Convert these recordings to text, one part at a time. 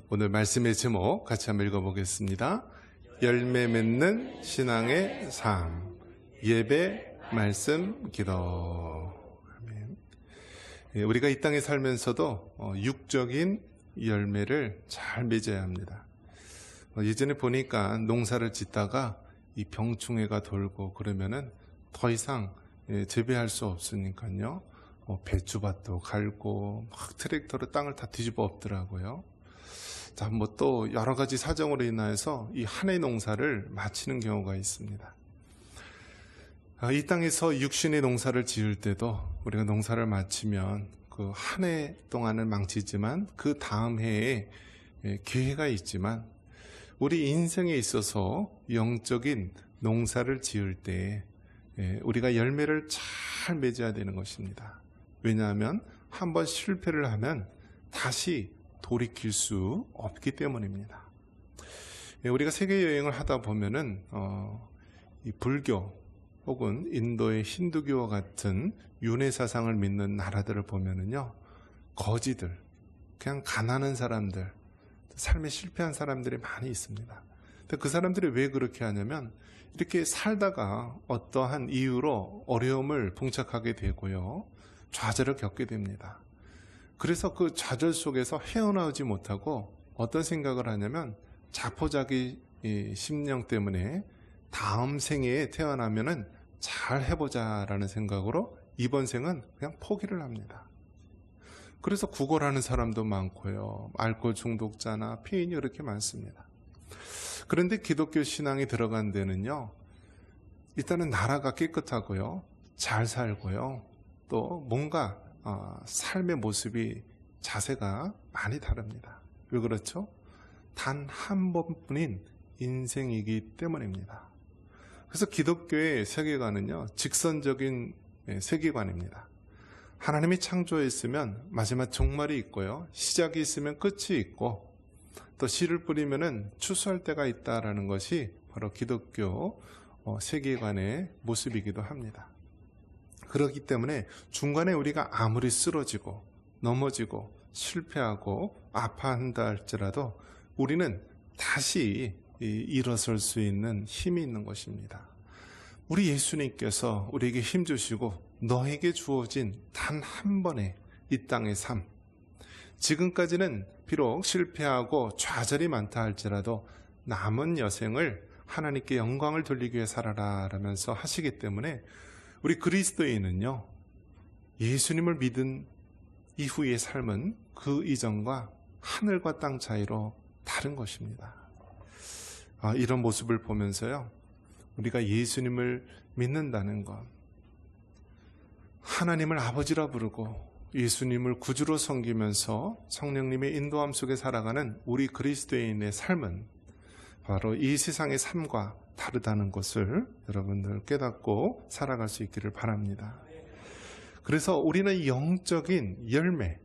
오늘 말씀의 제목 같이 한번 읽어보겠습니다. 열매 맺는 신앙의 삶, 예배, 말씀, 기도. 아멘. 우리가 이 땅에 살면서도 육적인 열매를 잘 맺어야 합니다. 예전에 보니까 농사를 짓다가 이 병충해가 돌고 그러면은 더 이상 재배할 수 없으니까요. 배추밭도 갈고 막 트랙터로 땅을 다 뒤집어 엎더라고요. 자, 뭐 또 여러 가지 사정으로 인하여서 이 한 해 농사를 마치는 경우가 있습니다. 이 땅에서 육신의 농사를 지을 때도 우리가 농사를 마치면 그 한 해 동안은 망치지만 그 다음 해에 기회가 있지만 우리 인생에 있어서 영적인 농사를 지을 때 우리가 열매를 잘 맺어야 되는 것입니다. 왜냐하면 한번 실패를 하면 다시 돌이킬 수 없기 때문입니다. 우리가 세계 여행을 하다 보면은 이 불교 혹은 인도의 힌두교와 같은 윤회 사상을 믿는 나라들을 보면은요, 거지들, 그냥 가난한 사람들, 삶에 실패한 사람들이 많이 있습니다. 근데 그 사람들이 왜 그렇게 하냐면 이렇게 살다가 어떠한 이유로 어려움을 봉착하게 되고요, 좌절을 겪게 됩니다. 그래서 그 좌절 속에서 헤어나오지 못하고 어떤 생각을 하냐면 자포자기 심령 때문에 다음 생에 태어나면은 잘 해보자라는 생각으로 이번 생은 그냥 포기를 합니다. 그래서 구걸하는 사람도 많고요, 알코올 중독자나 피인이 이렇게 많습니다. 그런데 기독교 신앙이 들어간 데는요, 일단은 나라가 깨끗하고요, 잘 살고요, 또 뭔가 삶의 모습이, 자세가 많이 다릅니다. 왜 그렇죠? 단 한 번뿐인 인생이기 때문입니다. 그래서 기독교의 세계관은요, 직선적인 세계관입니다. 하나님이 창조했으면 마지막 종말이 있고요, 시작이 있으면 끝이 있고, 또 씨를 뿌리면은 추수할 때가 있다라는 것이 바로 기독교 세계관의 모습이기도 합니다. 그렇기 때문에 중간에 우리가 아무리 쓰러지고 넘어지고 실패하고 아파한다 할지라도 우리는 다시 일어설 수 있는 힘이 있는 것입니다. 우리 예수님께서 우리에게 힘 주시고 너에게 주어진 단 한 번의 이 땅의 삶, 지금까지는 비록 실패하고 좌절이 많다 할지라도 남은 여생을 하나님께 영광을 돌리기 위해 살아라 라면서 하시기 때문에 우리 그리스도인은요, 예수님을 믿은 이후의 삶은 그 이전과 하늘과 땅 차이로 다른 것입니다. 이런 모습을 보면서요, 우리가 예수님을 믿는다는 것, 하나님을 아버지라 부르고 예수님을 구주로 섬기면서 성령님의 인도함 속에 살아가는 우리 그리스도인의 삶은 바로 이 세상의 삶과 다르다는 것을 여러분들 깨닫고 살아갈 수 있기를 바랍니다. 그래서 우리는 영적인 열매,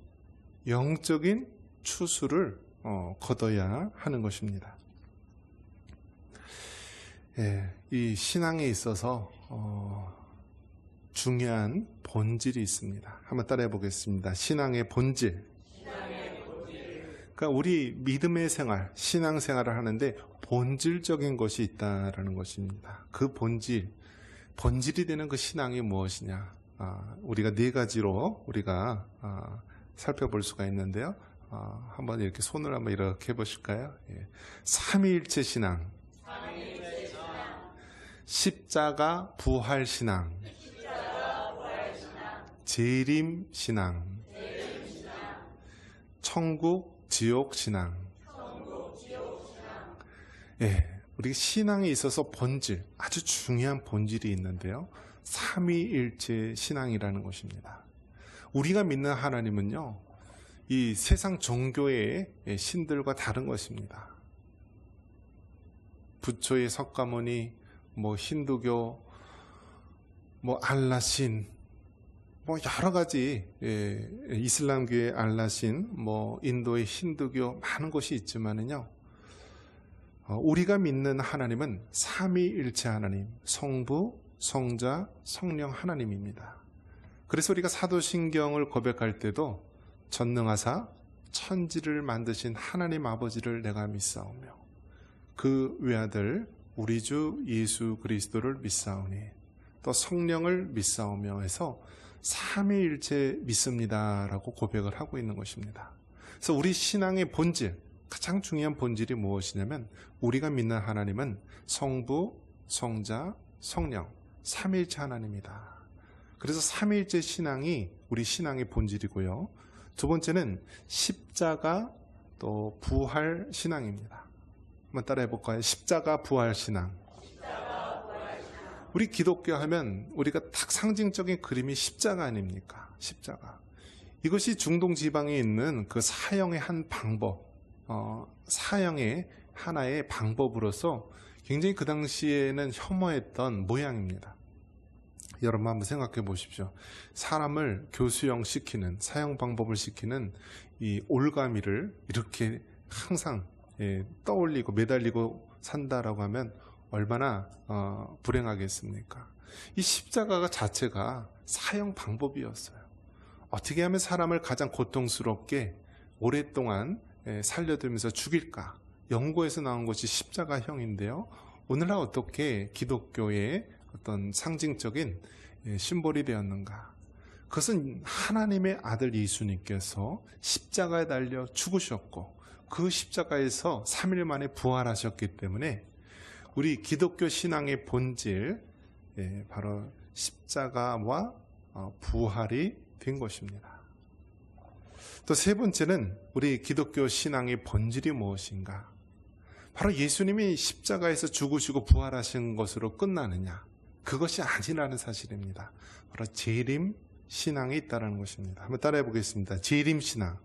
영적인 추수를 거둬야 하는 것입니다. 이 신앙에 있어서 중요한 본질이 있습니다. 한번 따라해 보겠습니다. 신앙의 본질. 그러니까 우리 믿음의 생활, 신앙 생활을 하는데 본질적인 것이 있다라는 것입니다. 그 본질이 되는 그 신앙이 무엇이냐? 우리가 네 가지로 우리가 살펴볼 수가 있는데요. 한번 이렇게 손을 한번 이렇게 해보실까요? 삼위일체 신앙, 십자가 부활 신앙, 재림 신앙, 천국 지옥 신앙. 우리 신앙에 있어서 본질, 아주 중요한 본질이 있는데요, 삼위일체 신앙이라는 것입니다. 우리가 믿는 하나님은요, 이 세상 종교의 신들과 다른 것입니다. 부처의 석가모니, 힌두교, 알라신, 여러 가지, 이슬람교의 알라신, 인도의 힌두교, 많은 것이 있지만은요, 우리가 믿는 하나님은 삼위일체 하나님, 성부, 성자, 성령 하나님입니다. 그래서 우리가 사도신경을 고백할 때도 전능하사 천지를 만드신 하나님 아버지를 내가 믿사오며 그 외아들 우리 주 예수 그리스도를 믿사오니 또 성령을 믿사오며 해서 삼위일체 믿습니다라고 고백을 하고 있는 것입니다. 그래서 우리 신앙의 본질, 가장 중요한 본질이 무엇이냐면 우리가 믿는 하나님은 성부, 성자, 성령, 삼위일체 하나님이다. 그래서 삼위일체 신앙이 우리 신앙의 본질이고요. 두 번째는 십자가 또 부활 신앙입니다. 한번 따라해 볼까요? 십자가 부활 신앙. 우리 기독교 하면 우리가 딱 상징적인 그림이 십자가 아닙니까? 십자가. 이것이 중동 지방에 있는 그 사형의 한 방법, 사형의 하나의 방법으로서 굉장히 그 당시에는 혐오했던 모양입니다. 여러분 한번 생각해 보십시오. 사람을 교수형 시키는, 사형 방법을 시키는 이 올가미를 이렇게 항상 떠올리고 매달리고 산다라고 하면 얼마나 불행하겠습니까? 이 십자가가 자체가 사형 방법이었어요. 어떻게 하면 사람을 가장 고통스럽게 오랫동안 살려두면서 죽일까? 연구에서 나온 것이 십자가형인데요. 오늘날 어떻게 기독교의 어떤 상징적인 심볼이 되었는가? 그것은 하나님의 아들 예수님께서 십자가에 달려 죽으셨고 그 십자가에서 3일 만에 부활하셨기 때문에 우리 기독교 신앙의 본질, 바로 십자가와 부활이 된 것입니다. 또 세 번째는 우리 기독교 신앙의 본질이 무엇인가? 바로 예수님이 십자가에서 죽으시고 부활하신 것으로 끝나느냐? 그것이 아니라는 사실입니다. 바로 재림 신앙이 있다는 것입니다. 한번 따라해 보겠습니다. 재림 신앙.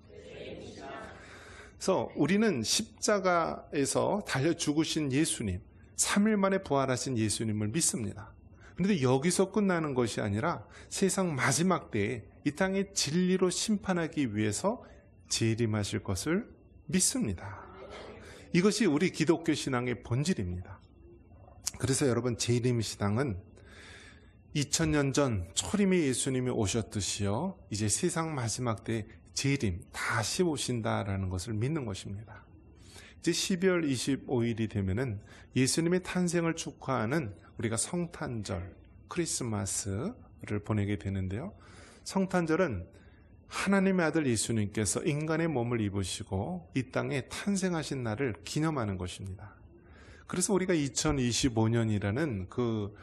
그래서 우리는 십자가에서 달려 죽으신 예수님, 3일 만에 부활하신 예수님을 믿습니다. 그런데 여기서 끝나는 것이 아니라 세상 마지막 때에 이 땅의 진리로 심판하기 위해서 재림하실 것을 믿습니다. 이것이 우리 기독교 신앙의 본질입니다. 그래서 여러분, 재림 신앙은 2000년 전 초림의 예수님이 오셨듯이요, 이제 세상 마지막 때 재림, 다시 오신다라는 것을 믿는 것입니다. 이제 12월 25일이 되면은 예수님의 탄생을 축하하는 우리가 성탄절, 크리스마스를 보내게 되는데요. 성탄절은 하나님의 아들 예수님께서 인간의 몸을 입으시고 이 땅에 탄생하신 날을 기념하는 것입니다. 그래서 우리가 2025년이라는 그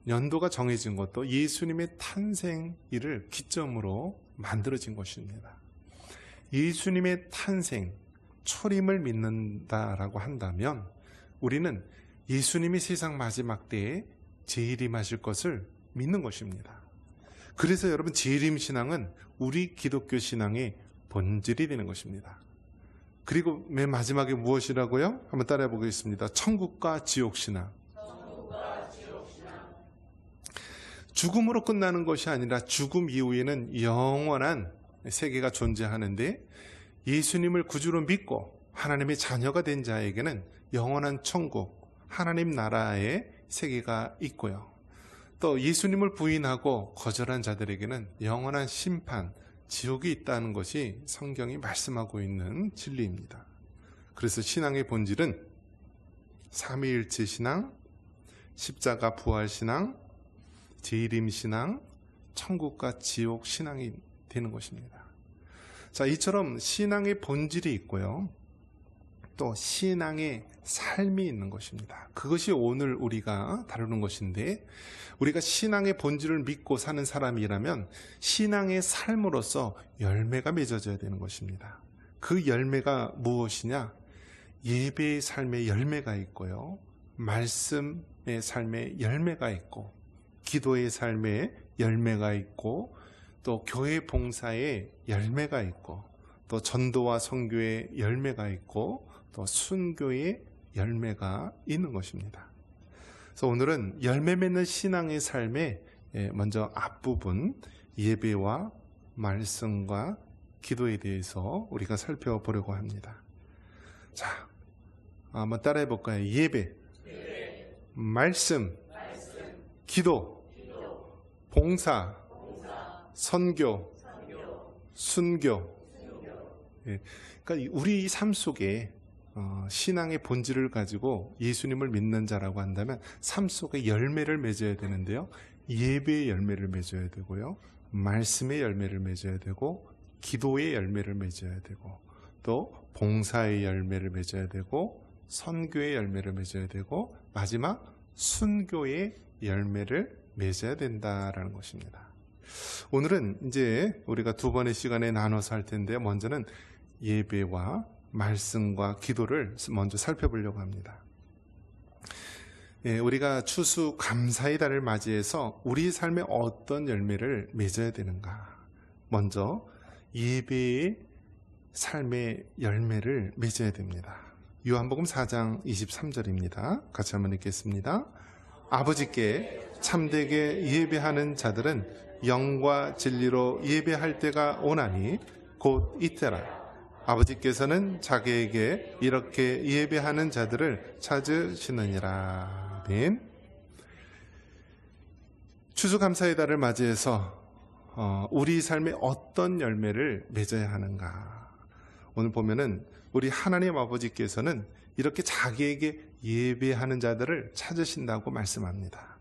연도가 정해진 것도 예수님의 탄생일을 기점으로 만들어진 것입니다. 예수님의 탄생, 초림을 믿는다라고 한다면 우리는 예수님이 세상 마지막 때에 재림하실 것을 믿는 것입니다. 그래서 여러분, 재림 신앙은 우리 기독교 신앙의 본질이 되는 것입니다. 그리고 맨 마지막에 무엇이라고요? 한번 따라해 보겠습니다. 천국과 지옥 신앙. 죽음으로 끝나는 것이 아니라 죽음 이후에는 영원한 세계가 존재하는데, 예수님을 구주로 믿고 하나님의 자녀가 된 자에게는 영원한 천국, 하나님 나라의 세계가 있고요. 또 예수님을 부인하고 거절한 자들에게는 영원한 심판, 지옥이 있다는 것이 성경이 말씀하고 있는 진리입니다. 그래서 신앙의 본질은 삼위일체 신앙, 십자가 부활 신앙, 재림 신앙, 천국과 지옥 신앙이 되는 것입니다. 자, 이처럼 신앙의 본질이 있고요, 또 신앙의 삶이 있는 것입니다. 그것이 오늘 우리가 다루는 것인데, 우리가 신앙의 본질을 믿고 사는 사람이라면 신앙의 삶으로서 열매가 맺어져야 되는 것입니다. 그 열매가 무엇이냐? 예배의 삶의 열매가 있고요, 말씀의 삶의 열매가 있고, 기도의 삶의 열매가 있고, 또 교회 봉사의 열매가 있고, 또 전도와 선교의 열매가 있고, 또 순교의 열매가 있는 것입니다. 그래서 오늘은 열매 맺는 신앙의 삶의 먼저 앞부분, 예배와 말씀과 기도에 대해서 우리가 살펴보려고 합니다. 자, 한번 따라해 볼까요? 예배, 말씀, 기도, 봉사, 선교, 순교, 예. 그러니까 우리 삶 속에 신앙의 본질을 가지고 예수님을 믿는 자라고 한다면 삶 속에 열매를 맺어야 되는데요. 예배의 열매를 맺어야 되고요. 말씀의 열매를 맺어야 되고, 기도의 열매를 맺어야 되고, 또 봉사의 열매를 맺어야 되고, 선교의 열매를 맺어야 되고, 마지막 순교의 열매를 맺어야 된다라는 것입니다. 오늘은 이제 우리가 두 번의 시간에 나눠서 할 텐데요. 먼저는 예배와 말씀과 기도를 먼저 살펴보려고 합니다. 우리가 추수 감사의 달을 맞이해서 우리 삶에 어떤 열매를 맺어야 되는가? 먼저 예배의 삶의 열매를 맺어야 됩니다. 요한복음 4장 23절입니다. 같이 한번 읽겠습니다. 아버지께 참되게 예배하는 자들은 영과 진리로 예배할 때가 오나니 곧 이때라. 아버지께서는 자기에게 이렇게 예배하는 자들을 찾으시느니라. 아멘. 추수감사의 달을 맞이해서 우리 삶에 어떤 열매를 맺어야 하는가? 오늘 보면은 우리 하나님 아버지께서는 이렇게 자기에게 예배하는 자들을 찾으신다고 말씀합니다.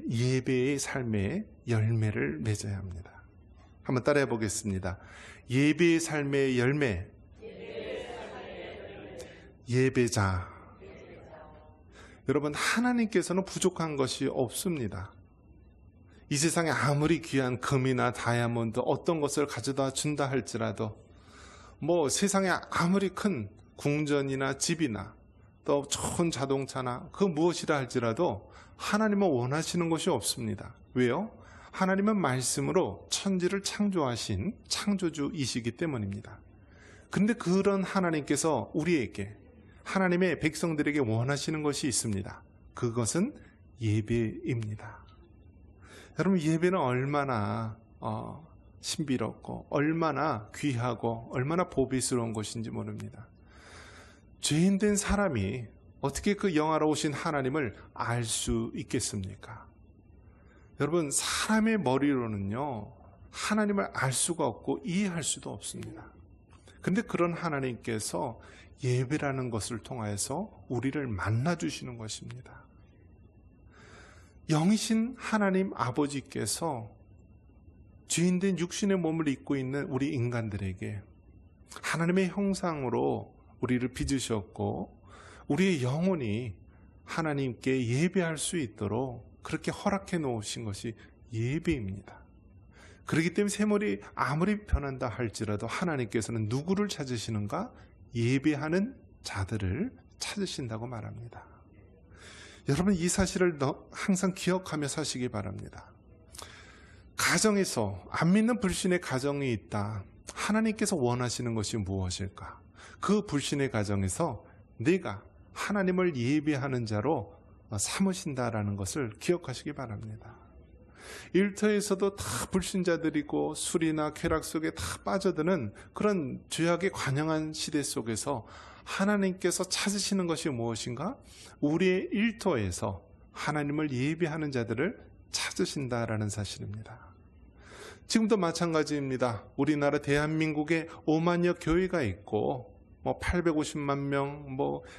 예배의 삶의 열매를 맺어야 합니다. 한번 따라해 보겠습니다. 예배의 삶의 열매. 예배자. 여러분, 하나님께서는 부족한 것이 없습니다. 이 세상에 아무리 귀한 금이나 다이아몬드 어떤 것을 가져다 준다 할지라도, 세상에 아무리 큰 궁전이나 집이나 또 좋은 자동차나 그 무엇이라 할지라도 하나님은 원하시는 것이 없습니다. 왜요? 하나님은 말씀으로 천지를 창조하신 창조주이시기 때문입니다. 근데 그런 하나님께서 우리에게, 하나님의 백성들에게 원하시는 것이 있습니다. 그것은 예배입니다. 여러분, 예배는 얼마나 신비롭고 얼마나 귀하고 얼마나 보배스러운 것인지 모릅니다. 죄인된 사람이 어떻게 그 영화로우신 하나님을 알 수 있겠습니까? 여러분, 사람의 머리로는요, 하나님을 알 수가 없고 이해할 수도 없습니다. 근데 그런 하나님께서 예배라는 것을 통하여서 우리를 만나주시는 것입니다. 영이신 하나님 아버지께서 죄인된 육신의 몸을 입고 있는 우리 인간들에게 하나님의 형상으로 우리를 빚으셨고, 우리의 영혼이 하나님께 예배할 수 있도록 그렇게 허락해 놓으신 것이 예배입니다. 그렇기 때문에 세월이 아무리 변한다 할지라도 하나님께서는 누구를 찾으시는가? 예배하는 자들을 찾으신다고 말합니다. 여러분, 이 사실을 항상 기억하며 사시기 바랍니다. 가정에서 안 믿는 불신의 가정이 있다. 하나님께서 원하시는 것이 무엇일까? 그 불신의 가정에서 내가 하나님을 예배하는 자로 삼으신다라는 것을 기억하시기 바랍니다. 일터에서도 다 불신자들이고 술이나 쾌락 속에 다 빠져드는 그런 죄악에 관영한 시대 속에서 하나님께서 찾으시는 것이 무엇인가? 우리의 일터에서 하나님을 예배하는 자들을 찾으신다라는 사실입니다. 지금도 마찬가지입니다. 우리나라 대한민국에 5만여 교회가 있고 850만 명,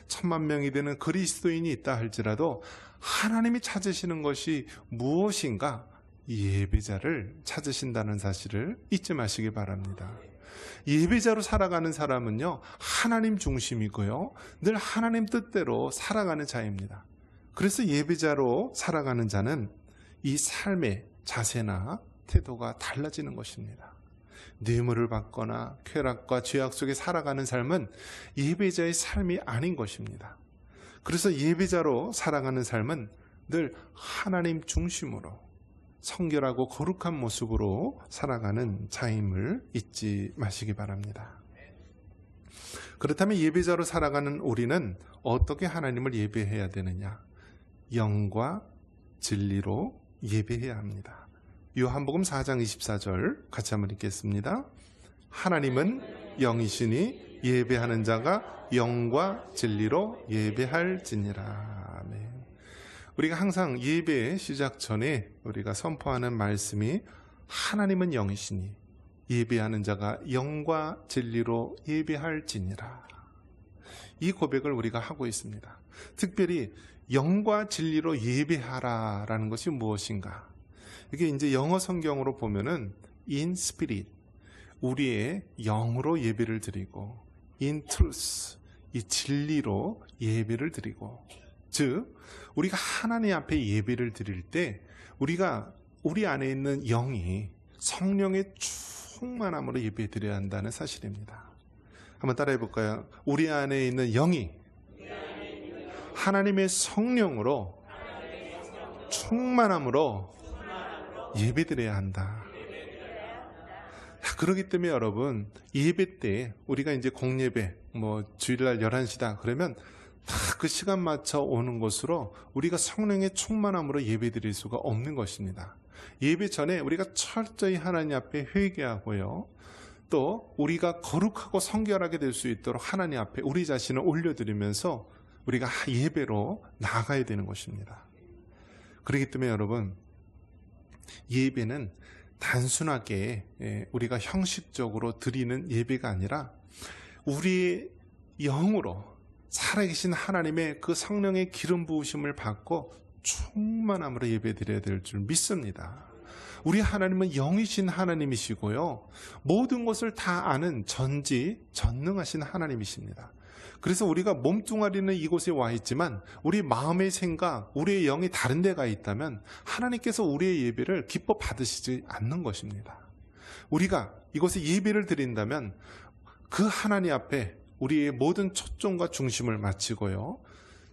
1000만 명이 되는 그리스도인이 있다 할지라도 하나님이 찾으시는 것이 무엇인가? 예배자를 찾으신다는 사실을 잊지 마시기 바랍니다. 예배자로 살아가는 사람은요, 하나님 중심이고요, 늘 하나님 뜻대로 살아가는 자입니다. 그래서 예배자로 살아가는 자는 이 삶의 자세나 태도가 달라지는 것입니다. 뇌물을 받거나 쾌락과 죄악 속에 살아가는 삶은 예배자의 삶이 아닌 것입니다. 그래서 예배자로 살아가는 삶은 늘 하나님 중심으로 성결하고 거룩한 모습으로 살아가는 자임을 잊지 마시기 바랍니다. 그렇다면 예배자로 살아가는 우리는 어떻게 하나님을 예배해야 되느냐? 영과 진리로 예배해야 합니다. 요한복음 4장 24절 같이 한번 읽겠습니다. 하나님은 영이시니 예배하는 자가 영과 진리로 예배할지니라. 아멘. 우리가 항상 예배 시작 전에 우리가 선포하는 말씀이 하나님은 영이시니 예배하는 자가 영과 진리로 예배할지니라. 이 고백을 우리가 하고 있습니다. 특별히 영과 진리로 예배하라라는 것이 무엇인가? 이게 이제 영어 성경으로 보면은 in spirit, 우리의 영으로 예배를 드리고, in truth, 이 진리로 예배를 드리고, 즉 우리가 하나님 앞에 예배를 드릴 때 우리가 우리 안에 있는 영이 성령의 충만함으로 예배 드려야 한다는 사실입니다. 한번 따라해 볼까요? 우리 안에 있는 영이 하나님의 성령으로 충만함으로 예배 드려야 한다. 그렇기 때문에 여러분, 예배 때 우리가 이제 공예배, 주일날 11시다 그러면 다 그 시간 맞춰 오는 것으로 우리가 성령의 충만함으로 예배 드릴 수가 없는 것입니다. 예배 전에 우리가 철저히 하나님 앞에 회개하고요, 또 우리가 거룩하고 성결하게 될 수 있도록 하나님 앞에 우리 자신을 올려드리면서 우리가 예배로 나아가야 되는 것입니다. 그렇기 때문에 여러분, 예배는 단순하게 우리가 형식적으로 드리는 예배가 아니라 우리의 영으로 살아계신 하나님의 그 성령의 기름 부으심을 받고 충만함으로 예배 드려야 될 줄 믿습니다. 우리 하나님은 영이신 하나님이시고요, 모든 것을 다 아는 전지전능하신 하나님이십니다. 그래서 우리가 몸뚱아리는 이곳에 와 있지만 우리 마음의 생각, 우리의 영이 다른 데가 있다면 하나님께서 우리의 예배를 기뻐 받으시지 않는 것입니다. 우리가 이곳에 예배를 드린다면 그 하나님 앞에 우리의 모든 초점과 중심을 마치고요,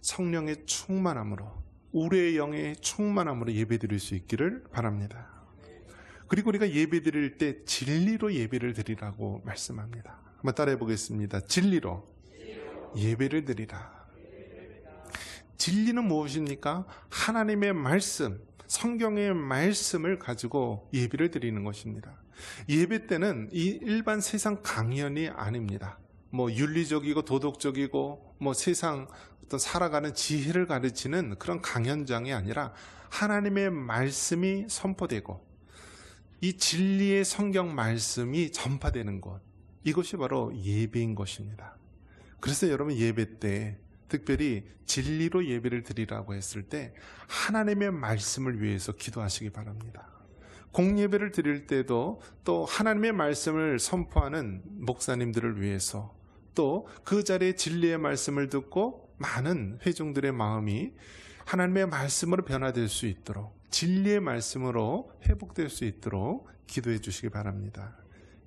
성령의 충만함으로, 우리의 영의 충만함으로 예배 드릴 수 있기를 바랍니다. 그리고 우리가 예배 드릴 때 진리로 예배를 드리라고 말씀합니다. 한번 따라해 보겠습니다. 진리로 예배를 드리라. 진리는 무엇입니까? 하나님의 말씀, 성경의 말씀을 가지고 예배를 드리는 것입니다. 예배 때는 이 일반 세상 강연이 아닙니다. 윤리적이고 도덕적이고 세상 어떤 살아가는 지혜를 가르치는 그런 강연장이 아니라 하나님의 말씀이 선포되고 이 진리의 성경 말씀이 전파되는 것, 이것이 바로 예배인 것입니다. 그래서 여러분, 예배 때 특별히 진리로 예배를 드리라고 했을 때 하나님의 말씀을 위해서 기도하시기 바랍니다. 공예배를 드릴 때도 또 하나님의 말씀을 선포하는 목사님들을 위해서, 또 그 자리에 진리의 말씀을 듣고 많은 회중들의 마음이 하나님의 말씀으로 변화될 수 있도록, 진리의 말씀으로 회복될 수 있도록 기도해 주시기 바랍니다.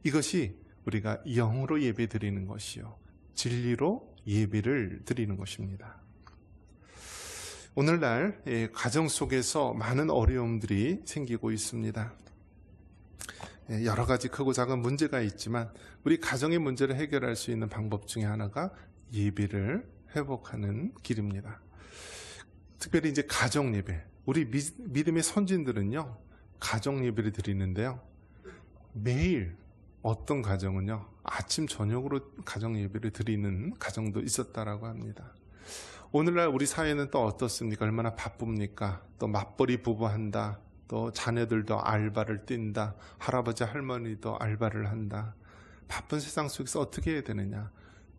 이것이 우리가 영으로 예배 드리는 것이요, 진리로 예배를 드리는 것입니다. 오늘날 가정 속에서 많은 어려움들이 생기고 있습니다. 여러 가지 크고 작은 문제가 있지만 우리 가정의 문제를 해결할 수 있는 방법 중에 하나가 예배를 회복하는 길입니다. 특별히 이제 가정 예배, 우리 믿음의 선진들은요, 가정 예배를 드리는데요, 매일 어떤 가정은요, 아침 저녁으로 가정 예배를 드리는 가정도 있었다라고 합니다. 오늘날 우리 사회는 또 어떻습니까? 얼마나 바쁩니까? 또 맞벌이 부부한다, 또 자녀들도 알바를 뛴다, 할아버지 할머니도 알바를 한다. 바쁜 세상 속에서 어떻게 해야 되느냐?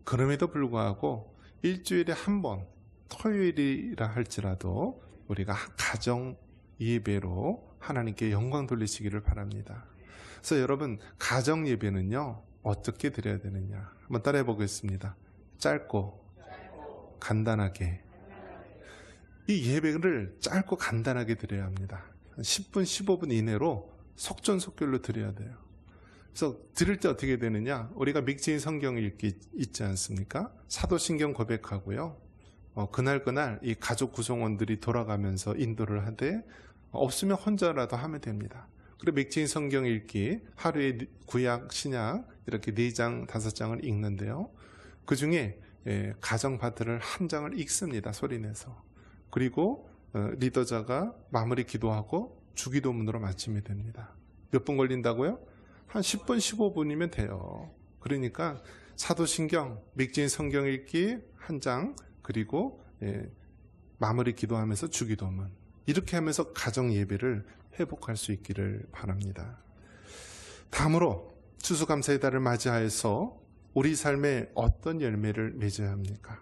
그럼에도 불구하고 일주일에 한 번, 토요일이라 할지라도 우리가 가정 예배로 하나님께 영광 돌리시기를 바랍니다. 그래서 여러분, 가정 예배는요, 어떻게 드려야 되느냐? 한번 따라해 보겠습니다. 짧고 간단하게. 이 예배를 짧고 간단하게 드려야 합니다. 10분, 15분 이내로 속전속결로 드려야 돼요. 그래서 들을 때 어떻게 되느냐? 우리가 믹지인 성경 읽기 있지 않습니까? 사도신경 고백하고요, 그날 이 가족 구성원들이 돌아가면서 인도를 하되, 없으면 혼자라도 하면 됩니다. 그리고 믹지인 성경 읽기, 하루에 구약, 신약 이렇게 4장, 5장을 읽는데요, 그 중에 가정 파트를 한 장을 읽습니다. 소리내서. 그리고 리더자가 마무리 기도하고 주기도문으로 마치면 됩니다. 몇 분 걸린다고요? 한 10분, 15분이면 돼요. 그러니까 사도신경, 믹지인 성경 읽기 한 장, 그리고 마무리 기도하면서 주기도문, 이렇게 하면서 가정 예배를 회복할 수 있기를 바랍니다. 다음으로 추수감사의 달을 맞이하여서 우리 삶에 어떤 열매를 맺어야 합니까?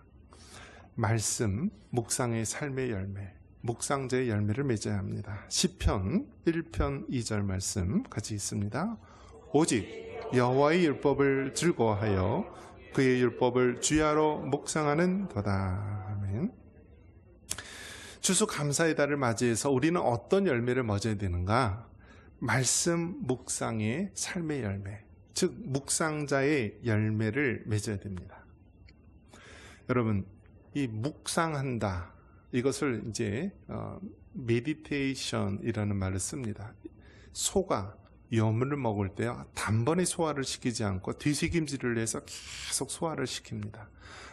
말씀, 묵상의 삶의 열매, 묵상자의 열매를 맺어야 합니다. 시편 1편 2절 말씀 같이 있습니다. 오직 여호와의 율법을 즐거워하여 그의 율법을 주야로 묵상하는 도다. 아멘. 추수감사의 달을 맞이해서 우리는 어떤 열매를 맺어야 되는가? 말씀 묵상의 삶의 열매, 즉 묵상자의 열매를 맺어야 됩니다. 여러분, 이 묵상한다, 이것을 이제 메디테이션이라는 말을 씁니다. 소가 염을 먹을 때 단번에 소화를 시키지 않고 뒤새김질을 해서 계속 소화를 시킵니다.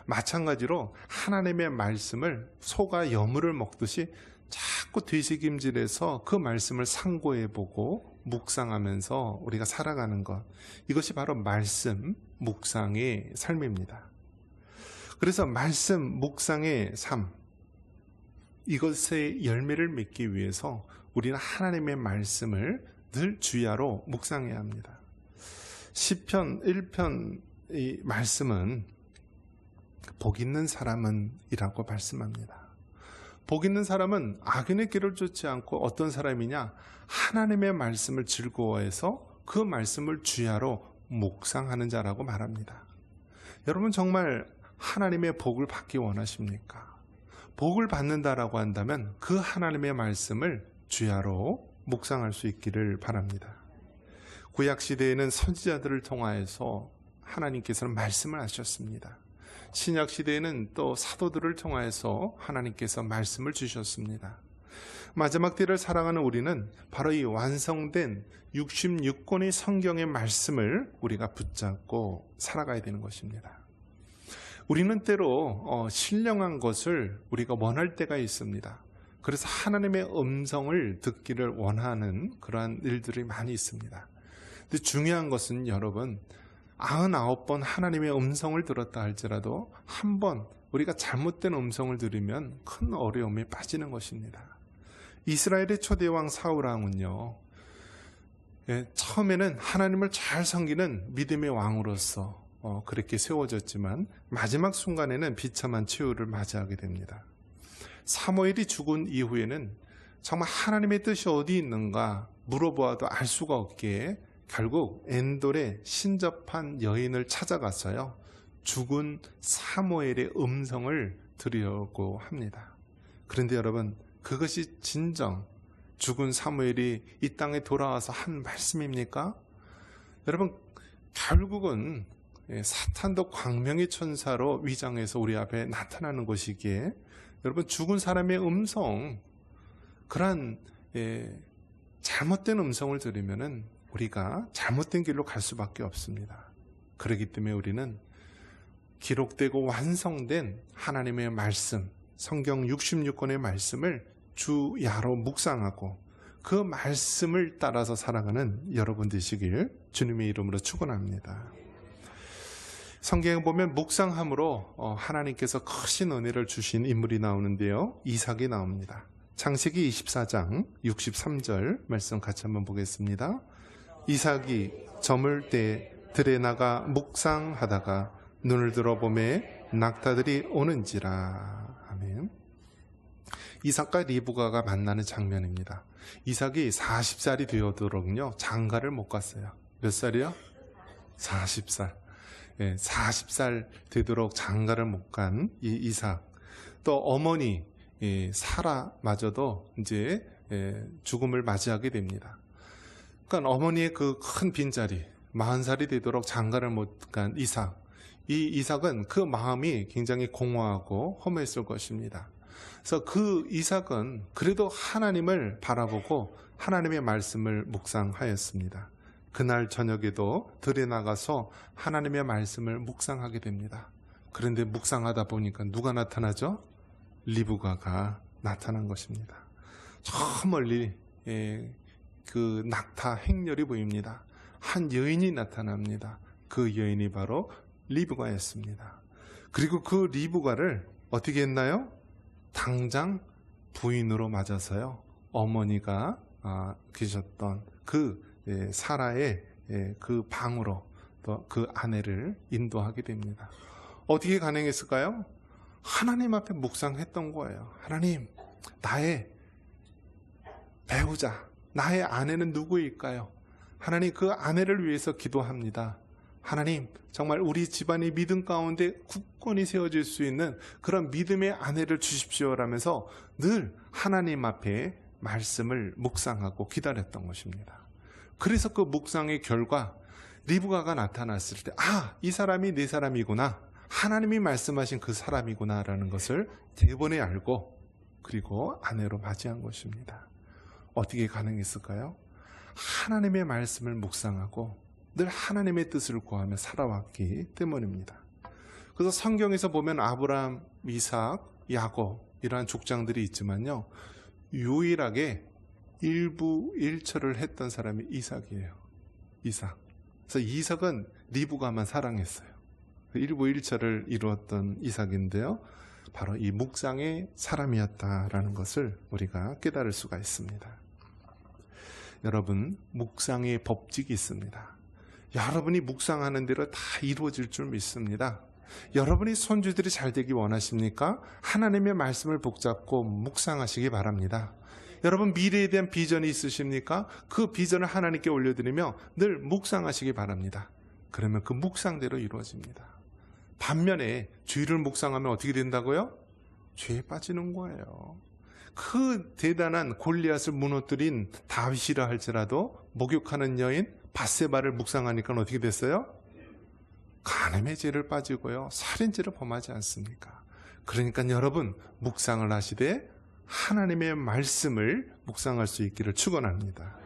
마찬가지로 하나님의 말씀을 소가 염을 먹듯이 자꾸 뒤새김질해서 그 말씀을 상고해보고 묵상하면서 우리가 살아가는 것, 이것이 바로 말씀 묵상의 삶입니다. 그래서 말씀 묵상의 삶, 이것의 열매를 맺기 위해서 우리는 하나님의 말씀을 늘 주야로 묵상해야 합니다. 시편 1편 이 말씀은 복 있는 사람은 이라고 말씀합니다. 복 있는 사람은 악인의 길을 쫓지 않고 어떤 사람이냐? 하나님의 말씀을 즐거워해서 그 말씀을 주야로 묵상하는 자라고 말합니다. 여러분, 정말 하나님의 복을 받기 원하십니까? 복을 받는다라고 한다면 그 하나님의 말씀을 주야로 묵상할 수 있기를 바랍니다. 구약시대에는 선지자들을 통하여서 하나님께서는 말씀을 하셨습니다. 신약시대에는 또 사도들을 통하여서 하나님께서 말씀을 주셨습니다. 마지막 때를 살아가는 우리는 바로 이 완성된 66권의 성경의 말씀을 우리가 붙잡고 살아가야 되는 것입니다. 우리는 때로 신령한 것을 우리가 원할 때가 있습니다. 그래서 하나님의 음성을 듣기를 원하는 그러한 일들이 많이 있습니다. 근데 중요한 것은 여러분, 99번 하나님의 음성을 들었다 할지라도 한 번 우리가 잘못된 음성을 들으면 큰 어려움에 빠지는 것입니다. 이스라엘의 초대왕 사울왕은요, 처음에는 하나님을 잘 섬기는 믿음의 왕으로서 그렇게 세워졌지만 마지막 순간에는 비참한 최후를 맞이하게 됩니다. 사무엘이 죽은 이후에는 정말 하나님의 뜻이 어디 있는가 물어보아도 알 수가 없기에 결국 엔돌에 신접한 여인을 찾아가서요, 죽은 사무엘의 음성을 들으려고 합니다. 그런데 여러분, 그것이 진정 죽은 사무엘이 이 땅에 돌아와서 한 말씀입니까? 여러분, 결국은 사탄도 광명의 천사로 위장해서 우리 앞에 나타나는 것이기에 여러분, 죽은 사람의 음성, 그러한 잘못된 음성을 들으면은 우리가 잘못된 길로 갈 수밖에 없습니다. 그렇기 때문에 우리는 기록되고 완성된 하나님의 말씀, 성경 66권의 말씀을 주야로 묵상하고 그 말씀을 따라서 살아가는 여러분 되시길 주님의 이름으로 축원합니다. 성경에 보면 묵상함으로 하나님께서 크신 은혜를 주신 인물이 나오는데요, 이삭이 나옵니다. 창세기 24장 63절 말씀 같이 한번 보겠습니다. 이삭이 저물 때 들에 나가 묵상하다가 눈을 들어보매 낙타들이 오는지라. 아멘. 이삭과 리브가가 만나는 장면입니다. 이삭이 40살이 되어도록요 장가를 못 갔어요. 몇 살이요? 40살. 40살 되도록 장가를 못 간 이 이삭, 또 어머니 사라마저도 이제 죽음을 맞이하게 됩니다. 그러니까 어머니의 그 큰 빈자리, 40살이 되도록 장가를 못 간 이삭, 이 이삭은 그 마음이 굉장히 공허하고 허무했을 것입니다. 그래서 그 이삭은 그래도 하나님을 바라보고 하나님의 말씀을 묵상하였습니다. 그날 저녁에도 들에 나가서 하나님의 말씀을 묵상하게 됩니다. 그런데 묵상하다 보니까 누가 나타나죠? 리브가가 나타난 것입니다. 저 멀리 그 낙타 행렬이 보입니다. 한 여인이 나타납니다. 그 여인이 바로 리브가였습니다. 그리고 그 리브가를 어떻게 했나요? 당장 부인으로 맞아서요, 어머니가 계셨던 그 사라의 그 방으로 또 그 아내를 인도하게 됩니다. 어떻게 가능했을까요? 하나님 앞에 묵상했던 거예요. 하나님, 나의 배우자, 나의 아내는 누구일까요? 하나님, 그 아내를 위해서 기도합니다. 하나님, 정말 우리 집안이 믿음 가운데 굳건히 세워질 수 있는 그런 믿음의 아내를 주십시오라면서 늘 하나님 앞에 말씀을 묵상하고 기다렸던 것입니다. 그래서 그 묵상의 결과 리브가가 나타났을 때, 이 사람이 내 사람이구나, 하나님이 말씀하신 그 사람이구나라는 것을 대번에 알고 그리고 아내로 맞이한 것입니다. 어떻게 가능했을까요? 하나님의 말씀을 묵상하고 늘 하나님의 뜻을 구하며 살아왔기 때문입니다. 그래서 성경에서 보면 아브라함, 이삭, 야곱 이러한 족장들이 있지만요, 유일하게 일부일처를 했던 사람이 이삭이에요. 이삭. 그래서 이삭은 리브가만 사랑했어요. 일부일처를 이루었던 이삭인데요, 바로 이 묵상의 사람이었다라는 것을 우리가 깨달을 수가 있습니다. 여러분, 묵상의 법칙이 있습니다. 여러분이 묵상하는 대로 다 이루어질 줄 믿습니다. 여러분이 손주들이 잘 되기 원하십니까? 하나님의 말씀을 붙잡고 묵상하시기 바랍니다. 여러분, 미래에 대한 비전이 있으십니까? 그 비전을 하나님께 올려드리며 늘 묵상하시기 바랍니다. 그러면 그 묵상대로 이루어집니다. 반면에 죄를 묵상하면 어떻게 된다고요? 죄에 빠지는 거예요. 그 대단한 골리앗을 무너뜨린 다윗이라 할지라도 목욕하는 여인 밧세바를 묵상하니까 어떻게 됐어요? 간음의 죄를 빠지고요, 살인죄를 범하지 않습니까? 그러니까 여러분, 묵상을 하시되 하나님의 말씀을 묵상할 수 있기를 축원합니다.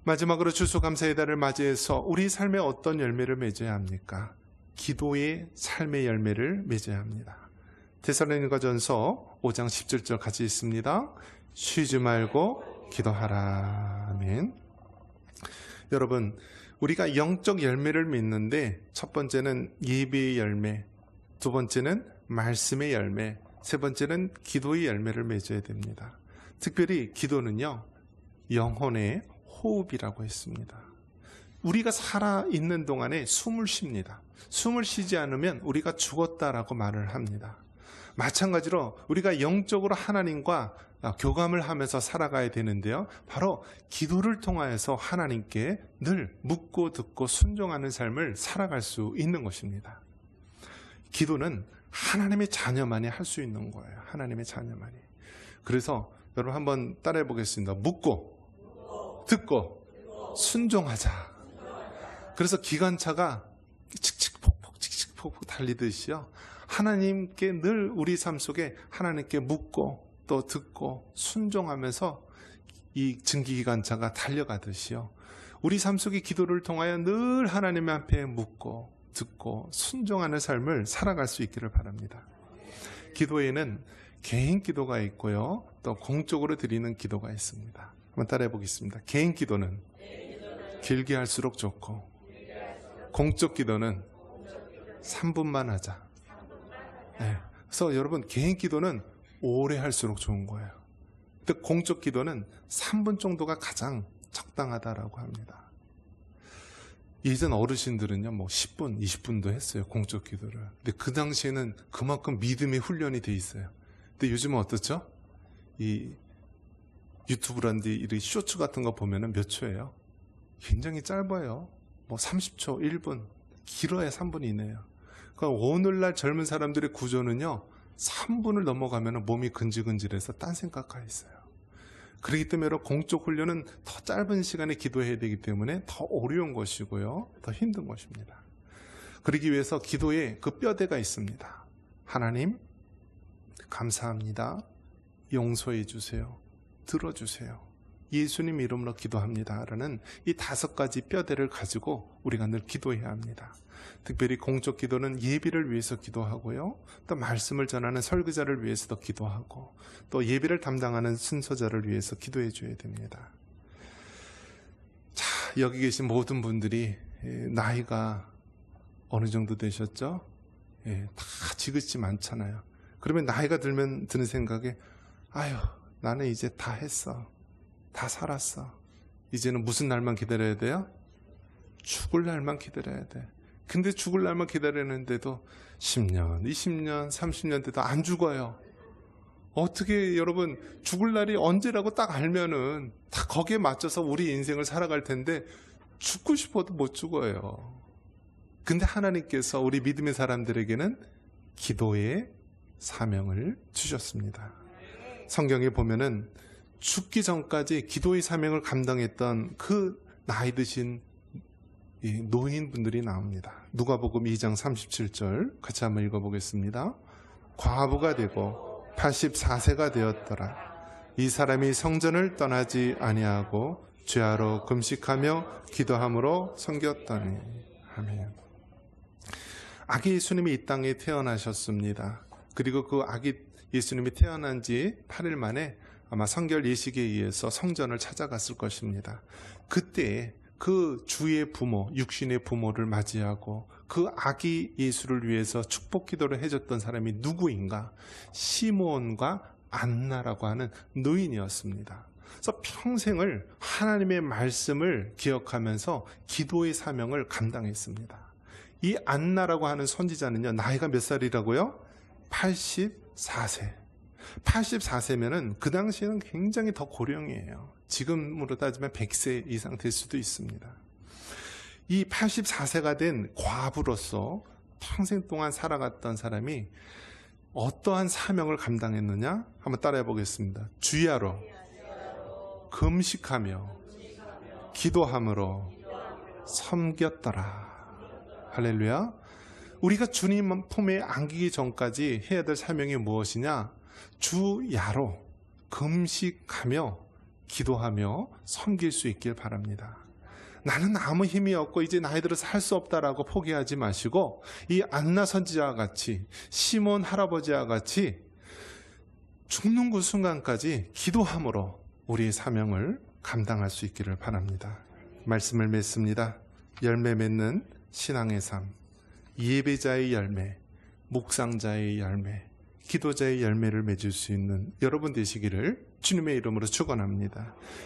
마지막으로 추수감사의 달을 맞이해서 우리 삶에 어떤 열매를 맺어야 합니까? 기도의 삶의 열매를 맺어야 합니다. 데살로니가전서 5장 17절 같이 있습니다. 쉬지 말고 기도하라. 아멘. 여러분, 우리가 영적 열매를 맺는데 첫 번째는 예배의 열매, 두 번째는 말씀의 열매, 세 번째는 기도의 열매를 맺어야 됩니다. 특별히 기도는요, 영혼의 호흡이라고 했습니다. 우리가 살아있는 동안에 숨을 쉽니다. 숨을 쉬지 않으면 우리가 죽었다라고 말을 합니다. 마찬가지로 우리가 영적으로 하나님과 교감을 하면서 살아가야 되는데요, 바로 기도를 통하여서 하나님께 늘 묻고 듣고 순종하는 삶을 살아갈 수 있는 것입니다. 기도는 하나님의 자녀만이 할 수 있는 거예요. 하나님의 자녀만이. 그래서 여러분 한번 따라해 보겠습니다. 묻고 듣고 순종하자. 그래서 기관차가 칙칙폭폭 칙칙폭폭 달리듯이요, 하나님께 늘 우리 삶 속에 하나님께 묻고 또 듣고 순종하면서 이 증기기관차가 달려가듯이요, 우리 삶 속의 기도를 통하여 늘 하나님 앞에 묻고 듣고 순종하는 삶을 살아갈 수 있기를 바랍니다. 기도에는 개인 기도가 있고요, 또 공적으로 드리는 기도가 있습니다. 한번 따라해 보겠습니다. 개인 기도는 길게 할수록 좋고, 공적 기도는 3분만 하자. 네. 그래서 여러분, 개인 기도는 오래 할수록 좋은 거예요. 근데 공적 기도는 3분 정도가 가장 적당하다라고 합니다. 예전 어르신들은요, 10분, 20분도 했어요, 공적 기도를. 근데 그 당시에는 그만큼 믿음의 훈련이 돼 있어요. 근데 요즘은 어떻죠? 이 유튜브라든지 이 쇼츠 같은 거 보면은 몇 초예요? 굉장히 짧아요. 30초, 1분, 길어야 3분 이내예요. 그러니까 오늘날 젊은 사람들의 구조는요, 3분을 넘어가면 몸이 근질근질해서 딴 생각가 있어요. 그렇기 때문에 공적 훈련은 더 짧은 시간에 기도해야 되기 때문에 더 어려운 것이고요, 더 힘든 것입니다. 그러기 위해서 기도에 그 뼈대가 있습니다. 하나님, 감사합니다. 용서해 주세요. 들어주세요. 예수님 이름으로 기도합니다. 라는 이 5가지 뼈대를 가지고 우리가 늘 기도해야 합니다. 특별히 공적 기도는 예비를 위해서 기도하고요, 또 말씀을 전하는 설교자를 위해서도 기도하고, 또 예비를 담당하는 순서자를 위해서 기도해 줘야 됩니다. 자, 여기 계신 모든 분들이 나이가 어느 정도 되셨죠? 다 지긋지 많잖아요. 그러면 나이가 들면 드는 생각에, 아유, 나는 이제 다 했어. 다 살았어. 이제는 무슨 날만 기다려야 돼요? 죽을 날만 기다려야 돼. 근데 죽을 날만 기다리는데도 10년, 20년, 30년 돼도 안 죽어요. 어떻게 여러분 죽을 날이 언제라고 딱 알면은 다 거기에 맞춰서 우리 인생을 살아갈 텐데 죽고 싶어도 못 죽어요. 근데 하나님께서 우리 믿음의 사람들에게는 기도의 사명을 주셨습니다. 성경에 보면은 죽기 전까지 기도의 사명을 감당했던 그 나이 드신 노인분들이 나옵니다. 누가복음 2장 37절 같이 한번 읽어보겠습니다. 과부가 되고 84세가 되었더라. 이 사람이 성전을 떠나지 아니하고 죄하러 금식하며 기도함으로 섬겼더니. 아멘. 아기 예수님이 이 땅에 태어나셨습니다. 그리고 그 아기 예수님이 태어난 지 8일 만에 아마 성결 예식에 의해서 성전을 찾아갔을 것입니다. 그때 그 주의 부모, 육신의 부모를 맞이하고 그 아기 예수를 위해서 축복 기도를 해줬던 사람이 누구인가? 시몬과 안나라고 하는 노인이었습니다. 그래서 평생을 하나님의 말씀을 기억하면서 기도의 사명을 감당했습니다. 이 안나라고 하는 선지자는요, 나이가 몇 살이라고요? 84세. 84세면은 그 당시에는 굉장히 더 고령이에요. 지금으로 따지면 100세 이상 될 수도 있습니다. 이 84세가 된 과부로서 평생 동안 살아갔던 사람이 어떠한 사명을 감당했느냐? 한번 따라해 보겠습니다. 주야로 금식하며 기도함으로 섬겼더라. 할렐루야. 우리가 주님 품에 안기기 전까지 해야 될 사명이 무엇이냐? 주야로 금식하며 기도하며 섬길 수 있길 바랍니다. 나는 아무 힘이 없고 이제 나이 들어서 할 수 없다라고 포기하지 마시고 이 안나 선지자와 같이 시몬 할아버지와 같이 죽는 그 순간까지 기도함으로 우리의 사명을 감당할 수 있기를 바랍니다. 말씀을 맺습니다. 열매 맺는 신앙의 삶, 예배자의 열매, 묵상자의 열매, 기도자의 열매를 맺을 수 있는 여러분 되시기를 주님의 이름으로 축원합니다.